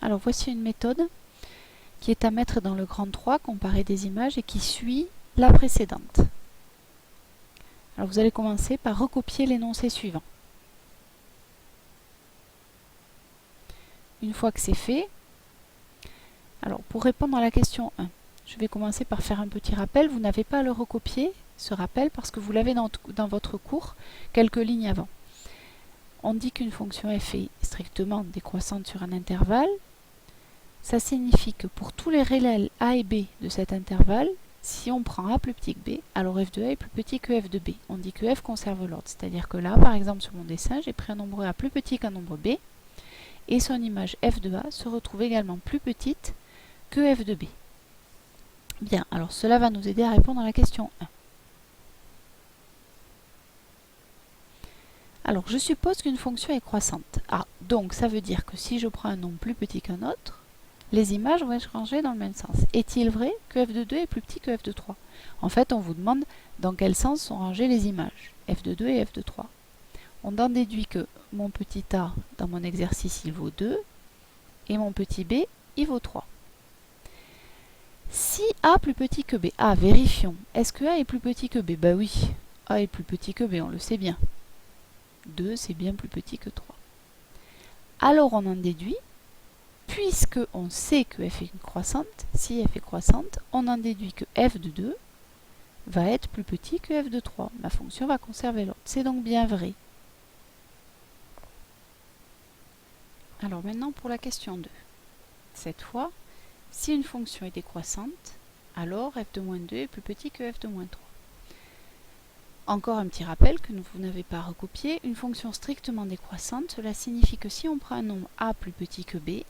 Alors voici une méthode qui est à mettre dans le grand 3, comparer des images, et qui suit la précédente. Alors vous allez commencer par recopier l'énoncé suivant. Une fois que c'est fait, alors pour répondre à la question 1, je vais commencer par faire un petit rappel. Vous n'avez pas à le recopier, ce rappel, parce que vous l'avez dans votre cours quelques lignes avant. On dit qu'une fonction f est strictement décroissante sur un intervalle. Ça signifie que pour tous les réels a et b de cet intervalle, si on prend a plus petit que b, alors f de a est plus petit que f de b. On dit que f conserve l'ordre, c'est-à-dire que là, par exemple, sur mon dessin, j'ai pris un nombre a plus petit qu'un nombre b, et son image f de a se retrouve également plus petite que f de b. Bien, alors cela va nous aider à répondre à la question 1. Alors, je suppose qu'une fonction est croissante. Ah, donc ça veut dire que si je prends un nombre plus petit qu'un autre, les images vont être rangées dans le même sens. Est-il vrai que f de 2 est plus petit que f de 3? En fait, on vous demande dans quel sens sont rangées les images, f de 2 et f de 3. On en déduit que mon petit a, dans mon exercice, il vaut 2, et mon petit b, il vaut 3. Si a plus petit que b, vérifions, est-ce que a est plus petit que b? Bah oui, a est plus petit que b, on le sait bien. 2, c'est bien plus petit que 3. Alors on en déduit, puisque on sait que f est une croissante, si f est croissante, on en déduit que f de 2 va être plus petit que f de 3. Ma fonction va conserver l'ordre. C'est donc bien vrai. Alors maintenant pour la question 2. Cette fois, si une fonction est décroissante, alors f de moins 2 est plus petit que f de moins 3. Encore un petit rappel que vous n'avez pas recopié. Une fonction strictement décroissante, cela signifie que si on prend un nombre a plus petit que b,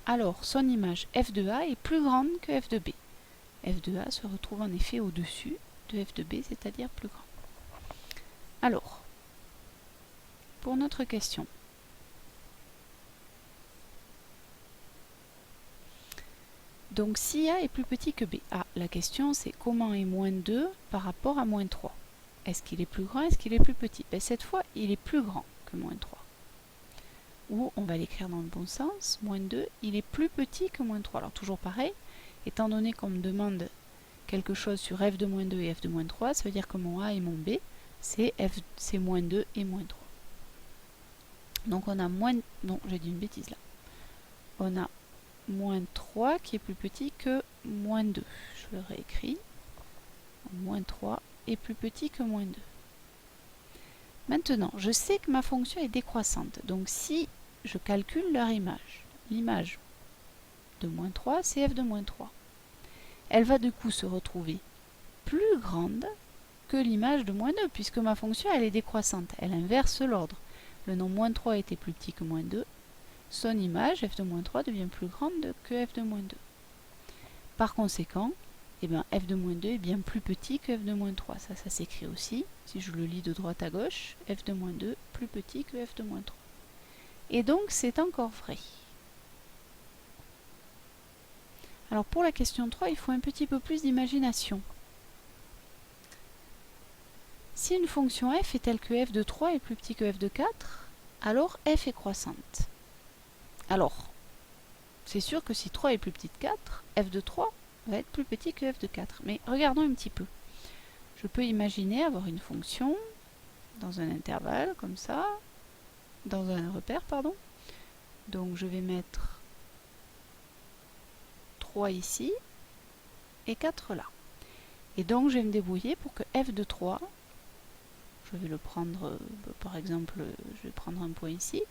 alors son image f de a est plus grande que f de b. F de a se retrouve en effet au-dessus de f de b, c'est-à-dire plus grand. Alors, pour notre question, donc si a est plus petit que b, la question c'est comment est moins 2 par rapport à moins 3? Est-ce qu'il est plus grand, est-ce qu'il est plus petit? Cette fois, il est plus grand que moins 3. Ou on va l'écrire dans le bon sens, moins 2, il est plus petit que moins 3. Alors toujours pareil, étant donné qu'on me demande quelque chose sur f de moins 2 et f de moins 3, ça veut dire que mon a et mon b, c'est moins 2 et moins 3. Donc on a moins... Non, j'ai dit une bêtise là. On a moins 3 qui est plus petit que moins 2. Je le réécris. Moins 3 est plus petit que moins 2. Maintenant, je sais que ma fonction est décroissante. Donc si je calcule leur image, l'image de moins 3, c'est f de moins 3. Elle va du coup se retrouver plus grande que l'image de moins 2, puisque ma fonction elle est décroissante. Elle inverse l'ordre. Le nombre moins 3 était plus petit que moins 2. Son image, f de moins 3, devient plus grande que f de moins 2. Par conséquent, f de moins 2 est bien plus petit que f de moins 3. Ça s'écrit aussi, si je le lis de droite à gauche, f de moins 2 plus petit que f de moins 3. Et donc, c'est encore vrai. Alors pour la question 3, il faut un petit peu plus d'imagination. Si une fonction f est telle que f de 3 est plus petit que f de 4, alors f est croissante. Alors, c'est sûr que si 3 est plus petit que 4, f de 3 va être plus petit que f de 4. Mais regardons un petit peu. Je peux imaginer avoir une fonction dans un intervalle, comme ça, dans un repère, pardon. Donc je vais mettre 3 ici et 4 là. Et donc je vais me débrouiller pour que f de 3, je vais le prendre, par exemple, je vais prendre un point ici.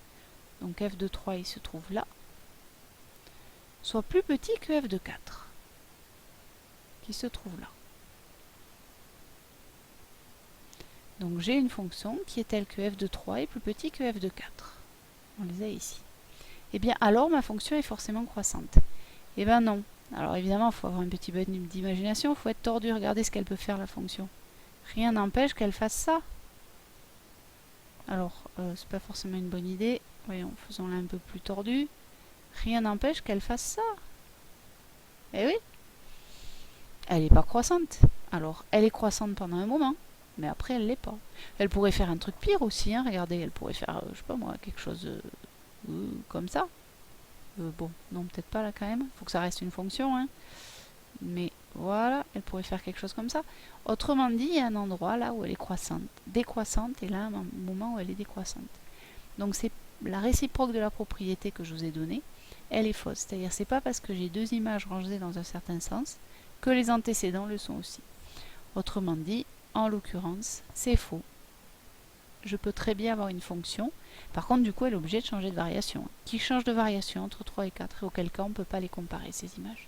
Donc f de 3, il se trouve là, soit plus petit que f de 4, qui se trouve là. Donc j'ai une fonction qui est telle que f de 3 est plus petit que f de 4. On les a ici. Eh bien alors ma fonction est forcément croissante. Eh bien non. Alors évidemment, il faut avoir un petit peu d'imagination, il faut être tordu, regardez ce qu'elle peut faire la fonction. Rien n'empêche qu'elle fasse ça. Alors, c'est pas forcément une bonne idée. Voyons, faisons-la un peu plus tordue. Rien n'empêche qu'elle fasse ça. Eh oui. Elle n'est pas croissante. Alors, elle est croissante pendant un moment, mais après, elle l'est pas. Elle pourrait faire un truc pire aussi, hein. Regardez, elle pourrait faire, je sais pas moi, quelque chose comme ça. Bon, non, peut-être pas là quand même. Il faut que ça reste une fonction, hein. Mais voilà, elle pourrait faire quelque chose comme ça. Autrement dit, il y a un endroit là où elle est croissante, décroissante, et là un moment où elle est décroissante. Donc c'est la réciproque de la propriété que je vous ai donnée, elle est fausse. C'est-à-dire c'est pas parce que j'ai deux images rangées dans un certain sens que les antécédents le sont aussi. Autrement dit, en l'occurrence, c'est faux. Je peux très bien avoir une fonction. Par contre, du coup, elle est obligée de changer de variation. Qui change de variation entre 3 et 4, et auquel cas on ne peut pas les comparer, ces images.